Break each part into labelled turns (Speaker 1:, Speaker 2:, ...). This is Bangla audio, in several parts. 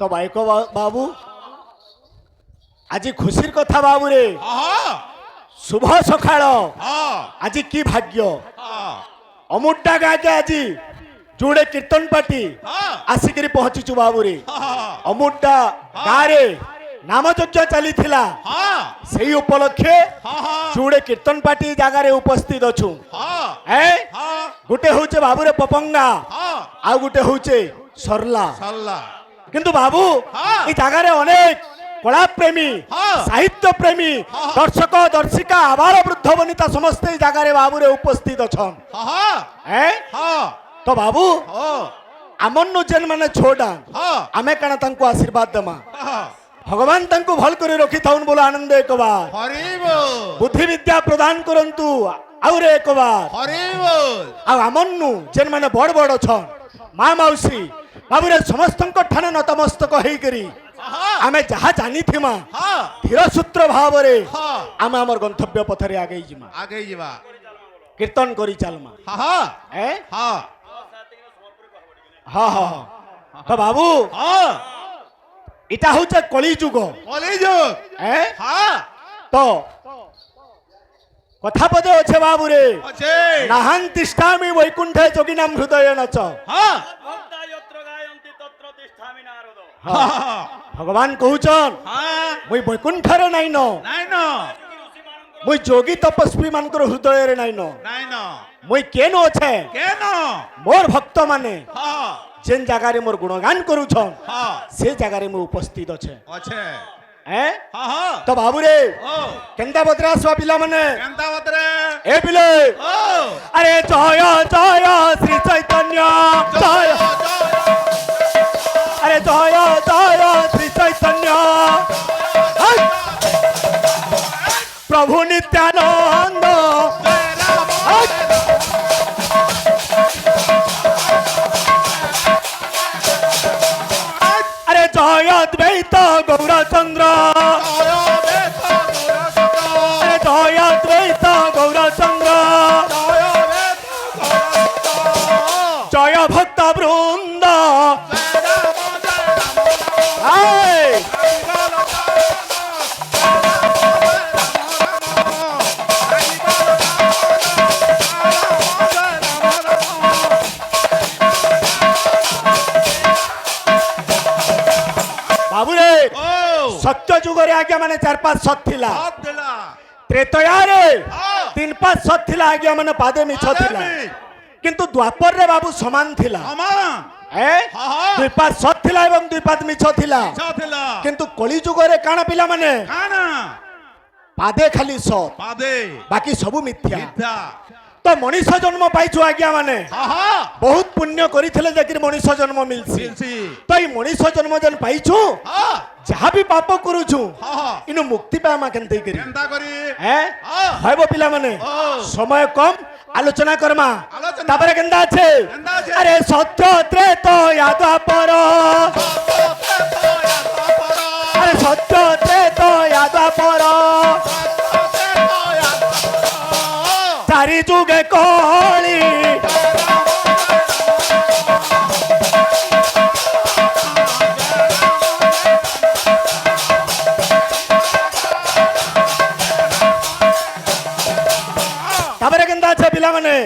Speaker 1: তো বাইক বাবু আজি খুশির কথা বাবু রে শুভ সকাল আজি কি ভাগ্য অমুড্ডা গাঁকে আজি জুড়ে কীর্তন পার্টি আসিকি পৌঁছিছু বাবু রে অমুড্ডা গাঁরে নামযজ্ঞ চালি সেই উপলক্ষে জুড়ে কীর্তন পার্টি জায়গায় উপস্থিত অছু গোটে হচ্ছে বাবুরে পপঙ্গা আর গোটে হচ্ছে সরলা কিন্তু বাবু এই জায়গায় অনেক কলা প্রেমী সাহিত্য প্রেমী দর্শক দর্শিকা আবার বৃদ্ধ বনিতা সমস্ত এই জায়গায় বাবুরে উপস্থিত অছন তো বাবু আমন যেন মানে ছোটা আমি কেন তাঁকু আশীর্বাদ দেমা ভগবান তাঁকু ভাল করে রখি থাউন বলে আনন্দ একবার বুদ্ধি বিদ্যা প্রদান করন্তু আউরে একবার আমন্নু যেন মানে বড় বড় ছন মা মাউসী বাবুরে সমস্ত ঠানে নতমস্তক হইকরি আমি যাহা জানিথিমা ধীরসূত্র ভাবরে আমি আমার গন্তব্য পথরে আগেই যা কীর্তন করি চালমা তো বাবু এটা হচ্ছে কলিযুগ তো কথা পদে আছে বাবুরে নাহান তিষ্ঠামি বৈকুণ্ঠে যোগিনাম হৃদয় নচ ভগবান কହୁছন মুই বৈকুণ্ঠরে নাইন মুই যোগী তপস্বী মানকর হৃদয়রে নাইন মুই কেন অছে মোর ভক্ত মানে যেন জায়গায় মোর গুণগান করুছন সে জায়গায় মু উপস্থিত অছে তো বাবুরে কেন্তা বদ্রা আসবা পিলা মানে এ পিলে আরে জয় জয় শ্রী চৈতন্য জয় আরে জয় জয় শ্রী চৈতন্য প্রভু নিত্যানন্দ আরে জয় অদ্বৈত গৌরচন্দ্র আরে জয় অদ্বৈত গৌরচন্দ্র জয় ভক্ত বৃন্দ বাবুরে সত্য যুগরে আগে মানে 4-5 সৎ থিলা ত্রেতয়ারে 3-5 সৎ থিলা আগে মানে পাদে মিছ থিলা কিন্তু দ্বাপর রে বাবু সমান থিলা 2-5 সৎ থিলা এবং 2-5 মিছ থিলা কিন্তু কলি যুগরে কানা পিলা মানে পাদে খালি সৎ বাকি সবু মিথ্যা তো মনীষ জন্ম পাইছু আজ্ঞা মানে বহুত পুণ্য করিলে যাকির মনীষ জন্ম মিলছি তো এই মনীষ জন্ম যেন পাইছু যাহা বি পাপ করুছু ইনু মুক্তি পামা কেনতে করি হইব পিলা মানে সময় কম আলোচনা করমা তারপরে কেনতা আছে আরে সত্য ত্রেত দ্বাপর আরে সত্য ত্রেত দ্বাপর চারি যুগে কলি তারপরে কেনতা আছে পিলা মানে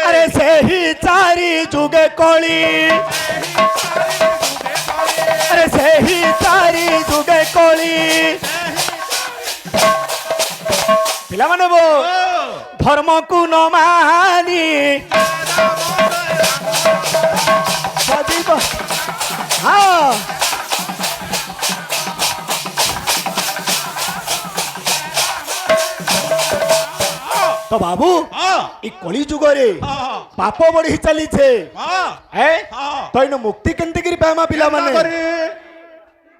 Speaker 1: আরে সেই চারি যুগে কলি আরে সেই চারি যুগে কলি পিলা মানে বো ধর্মকু ন মানি তো বাবু এই কলি যুগরে পাপ বড়ি চালিছে তো ইনো মুক্তি কেনতে করি পামা পিলা মানে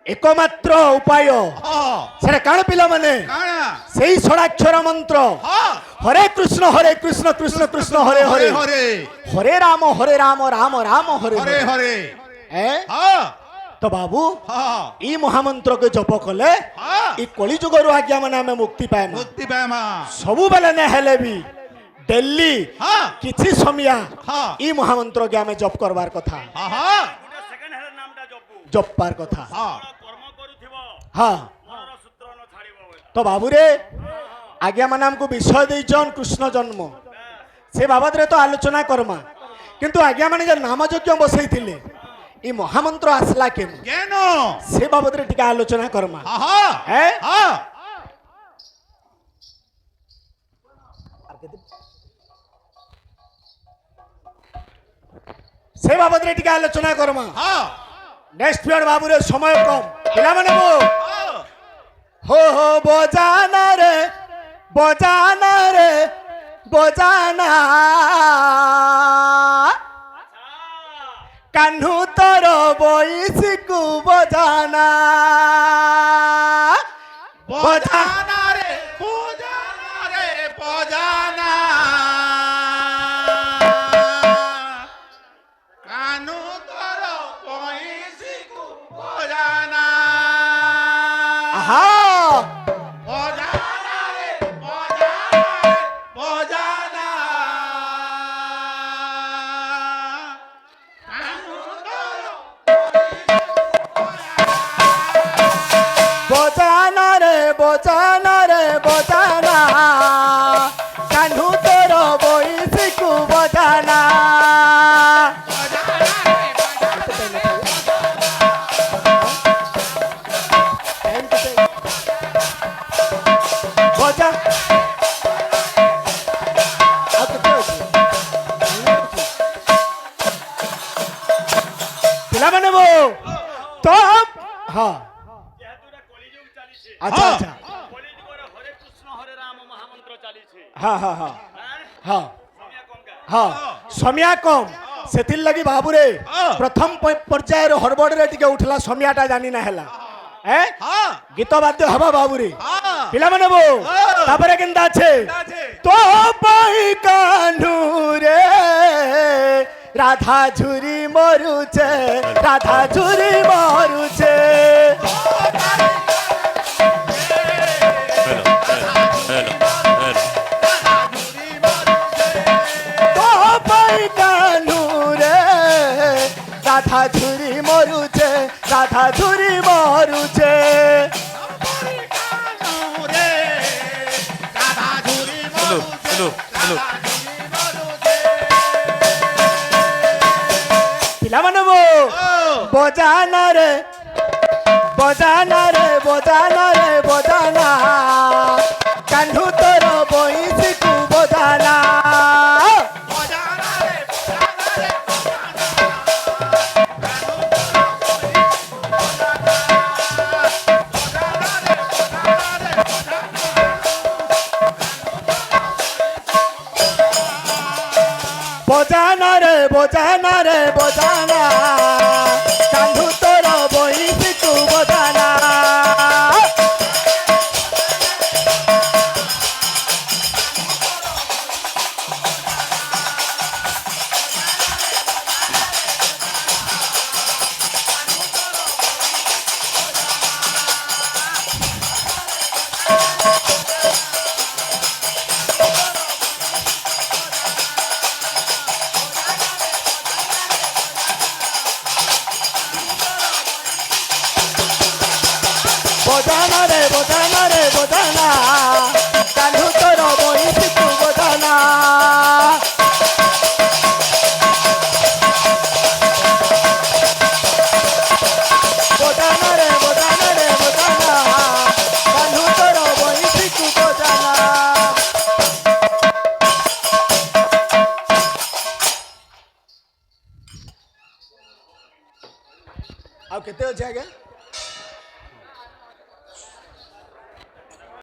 Speaker 1: একমাত্র উপায় সেটা কাণ পিলা মানে সেই ষড়াক্ষর মন্ত্র হরে কৃষ্ণ কৃষ্ণ কৃষ্ণ হরে হরে হরে রাম রাম রাম হরে হরে তো বাবু এই মহামন্ত্রকে জপ কলে এই কলিযুগর আজ্ঞা মানে আমি মুক্তি পাইমা ସବୁବେଳେ না হেলে বি ডেলি কিছু সময়া এই মহামন্ত্রকে আমি জপ করবার কথা ଜପାର କଥା
Speaker 2: କର୍ମ କରୁଥିବ
Speaker 1: ହଁ
Speaker 2: ମନର ସୂତ୍ର ନ ଛାଡ଼ିବ ବୋଲି।
Speaker 1: ତ ବାବୁରେ ଆଜ୍ଞା ମାନେ ଆମକୁ ବିଷୟ ଦେଇଛନ୍ କୃଷ୍ଣ ଜନ୍ମ ସେ ବାବଦରେ ତ ଆଲୋଚନା କର୍ମା କିନ୍ତୁ ଆଜ୍ଞା ମାନେ ଯେ ନାମ ଯଜ୍ଞ ବସେଇଥିଲେ ଇ ମହାମନ୍ତ୍ର ଆସିଲା କେନ
Speaker 3: কেন
Speaker 1: ସେ ବାବଦରେ ଟିକେ ଆଲୋଚନା କର୍ମା
Speaker 3: আহা
Speaker 1: ଏ
Speaker 3: হ্যাঁ
Speaker 1: ସେ ବାବଦରେ ଟିକେ ଆଲୋଚନା କର୍ମା
Speaker 3: হ্যাঁ
Speaker 1: ନେକ୍ସଟ ପିରିୟଡ ବାବୁରେ ସମୟ କମ ପିଲାମାନେ ହୋ ହୋ ବଜାନା ରେ ବଜାନା କାହ୍ନୁ ତୋର ବଇସିକୁ ବଜାନା
Speaker 3: বজানা রে বজানা রে বজানা কানু তোর পয়সিকু বজানা
Speaker 1: আহা
Speaker 3: বজানা রে বজানা রে বজানা কানু তোর
Speaker 1: বজানা রে বজানা কাহ্নু তোর বইসিকু বজানা বজা ପିଲାମାନେ ତ ହଁ
Speaker 2: ଯେହେତୁ ଏଟା କଳିଯୁଗ ଚାଲିଛି
Speaker 1: ଆଚ୍ଛା ଆଚ୍ଛା
Speaker 2: କଳିଯୁଗରେ ହରେ କୃଷ୍ଣ ହରେ ରାମ ମହାମନ୍ତ୍ର ଚାଲିଛି।
Speaker 1: ହଁ ହଁ ହଁ ହଁ
Speaker 2: ସମୟ କଙ୍କା
Speaker 1: ହଁ ସମିଆ କମ ସେଥିର ଲାଗି ବାବୁରେ ପ୍ରଥମ ପର୍ଯ୍ୟାୟରେ ହରବଡରେ ଟିକେ ଉଠିଲା ସମିଆଟା ଜାନି ନା ହେଲା ଏ
Speaker 3: হ্যাঁ
Speaker 1: ଗୀତ ବାଦ୍ୟ ହବା ବାବୁରେ
Speaker 3: হ্যাঁ
Speaker 1: ପିଲାମାନେ ତାପରେ କେନ୍ତା ଅଛି তো পাই কানুরে রাধা ঝুরি মরুছে রাধা ঝুরি মরুছে তো পাই কানুরে রাধা ঝুরি মরুছে রাধা ঝুরি মরুছে ପିଲାମାନେ ବଜାନା ରେ ବଜାନା ରେ ବଜାନା ରେ ବଜାନା କାହ୍ନୁ ତୋର ବଇସିକୁ ବଜାନା বজানা রে বজানা রে বজানা কাহ্নু তোর বইসিকু বজানা বজানা রে বজানা রে বজানা কাহ্নু তোর বইসিকু বজানা বজানা রে বজানা রে বজানা কাহ্নু তোর বইসিকু বজানা ଆଉ କେତେ ଅଛି ଆଜ୍ଞା